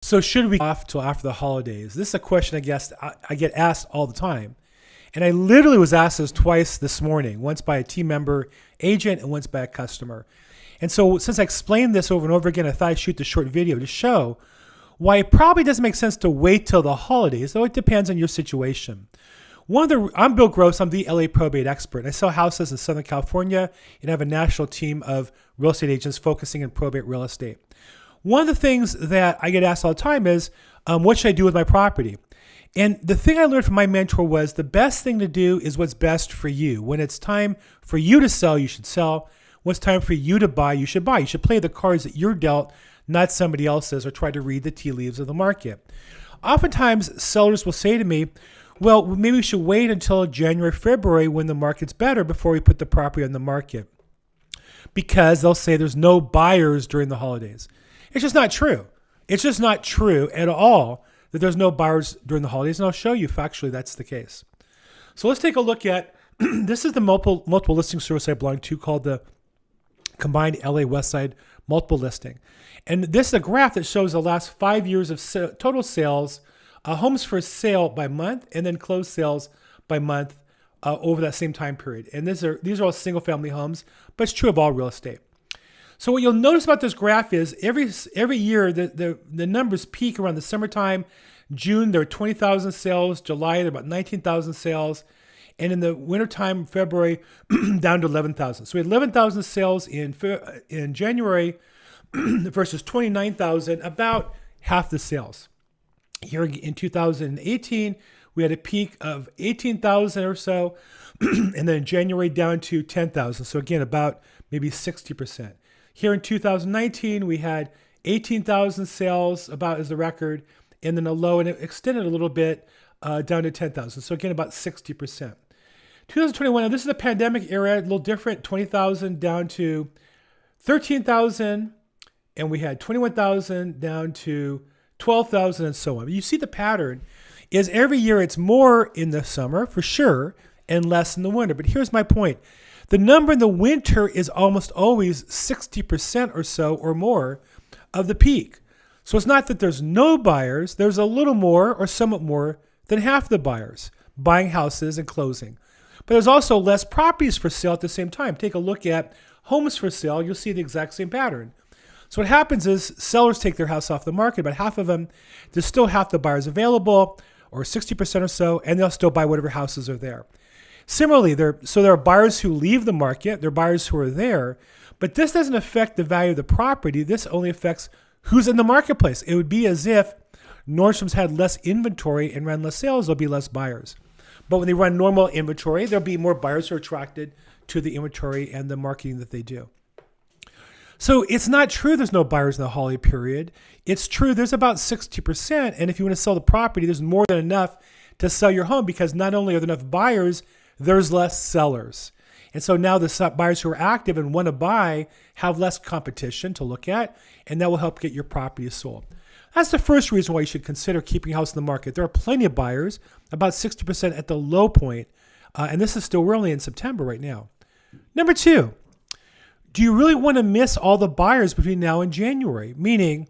So should we off till after the holidays? This is a question I get asked all the time. And I literally was asked this twice this morning, once by a team member agent and once by a customer. And so since I explained this over and over again, I thought I'd shoot this short video to show why it probably doesn't make sense to wait till the holidays, though it depends on your situation. I'm Bill Gross. I'm the LAProbate expert. I sell houses in Southern California and I have a national team of real estate agents focusing on probate real estate. One of the things that I get asked all the time is, what should I do with my property? And the thing I learned from my mentor was the best thing to do is what's best for you. When it's time for you to sell, you should sell. When it's time for you to buy, you should buy. You should play the cards that you're dealt, not somebody else's, or try to read the tea leaves of the market. Oftentimes, sellers will say to me, well, maybe we should wait until January, February when the market's better before we put the property on the market. Because they'll say there's no buyers during the holidays. It's just not true. It's just not true at all that there's no buyers during the holidays. And I'll show you factually that's the case. So let's take a look at, this is the multiple listing service I belong to called the Combined LA Westside Multiple Listing. And this is a graph that shows the last 5 years of total sales, homes for sale by month, and then closed sales by month over that same time period. And these are all single family homes, but it's true of all real estate. So what you'll notice about this graph is every year the numbers peak around the summertime. June, there are 20,000 sales. July, there are about 19,000 sales. And in the wintertime, February, down to 11,000. So we had 11,000 sales in January versus 29,000, about half the sales. Here in 2018, we had a peak of 18,000 or so, and then in January down to 10,000. So again, about maybe 60%. Here in 2019, we had 18,000 sales, about as the record, and then a low, and it extended a little bit down to 10,000. So again, about 60%. 2021, now this is the pandemic era, a little different, 20,000 down to 13,000, and we had 21,000 down to 12,000 and so on. You see the pattern is every year it's more in the summer for sure and less in the winter. But here's my point. The number in the winter is almost always 60% or so or more of the peak. So it's not that there's no buyers, there's a little more or somewhat more than half the buyers buying houses and closing. But there's also less properties for sale at the same time. Take a look at homes for sale, you'll see the exact same pattern. So what happens is sellers take their house off the market, about half of them, there's still half the buyers available, or 60% or so, and they'll still buy whatever houses are there. Similarly, there are buyers who leave the market, there are buyers who are there, but this doesn't affect the value of the property. This only affects who's in the marketplace. It would be as if Nordstrom's had less inventory and ran less sales, there'll be less buyers. But when they run normal inventory, there'll be more buyers who are attracted to the inventory and the marketing that they do. So it's not true there's no buyers in the holiday period. It's true there's about 60%. And if you want to sell the property, there's more than enough to sell your home because not only are there enough buyers, there's less sellers. And so now the buyers who are active and want to buy have less competition to look at, and that will help get your property sold. That's the first reason why you should consider keeping your house in the market. There are plenty of buyers, about 60% at the low point, and this is still, we're only in September right now. Number two, do you really want to miss all the buyers between now and January? Meaning,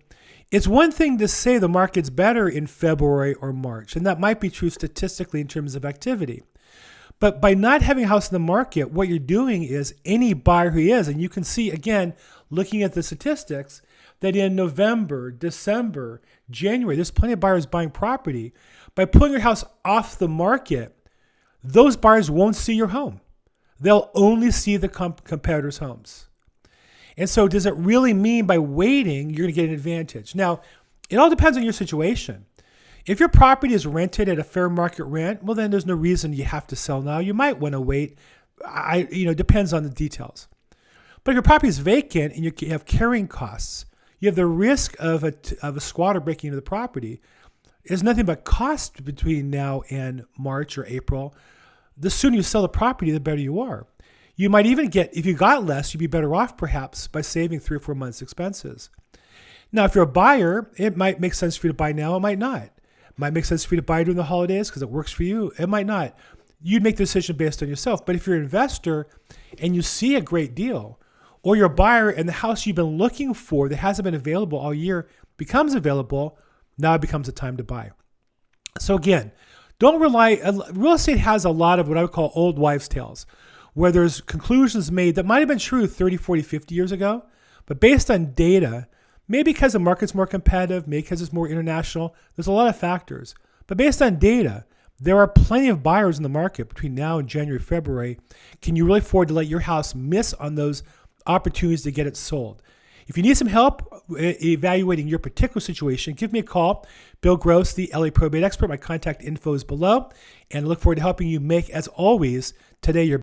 it's one thing to say the market's better in February or March, and that might be true statistically in terms of activity. But by not having a house in the market, what you're doing is any buyer who is, and you can see, again, looking at the statistics, that in November, December, January, there's plenty of buyers buying property. By pulling your house off the market, those buyers won't see your home. They'll only see the competitors' homes. And so does it really mean by waiting, you're going to get an advantage? Now, it all depends on your situation. If your property is rented at a fair market rent, well, then there's no reason you have to sell now. You might want to wait. It depends on the details. But if your property is vacant and you have carrying costs, you have the risk of a squatter breaking into the property. There's nothing but cost between now and March or April. The sooner you sell the property, the better you are. You might even get, if you got less, you'd be better off perhaps by saving 3 or 4 months' expenses. Now, if you're a buyer, it might make sense for you to buy now, it might not. It might make sense for you to buy during the holidays because it works for you. It might not. You'd make the decision based on yourself. But if you're an investor and you see a great deal, or you're a buyer and the house you've been looking for that hasn't been available all year becomes available, now it becomes a time to buy. So again, don't rely, real estate has a lot of what I would call old wives' tales, where there's conclusions made that might have been true 30, 40, 50 years ago, but based on data, maybe because the market's more competitive, maybe because it's more international, there's a lot of factors. But based on data, there are plenty of buyers in the market between now and January, February. Can you really afford to let your house miss on those opportunities to get it sold? If you need some help evaluating your particular situation, give me a call. Bill Gross, the LA Probate expert. My contact info is below. And I look forward to helping you make, as always, today your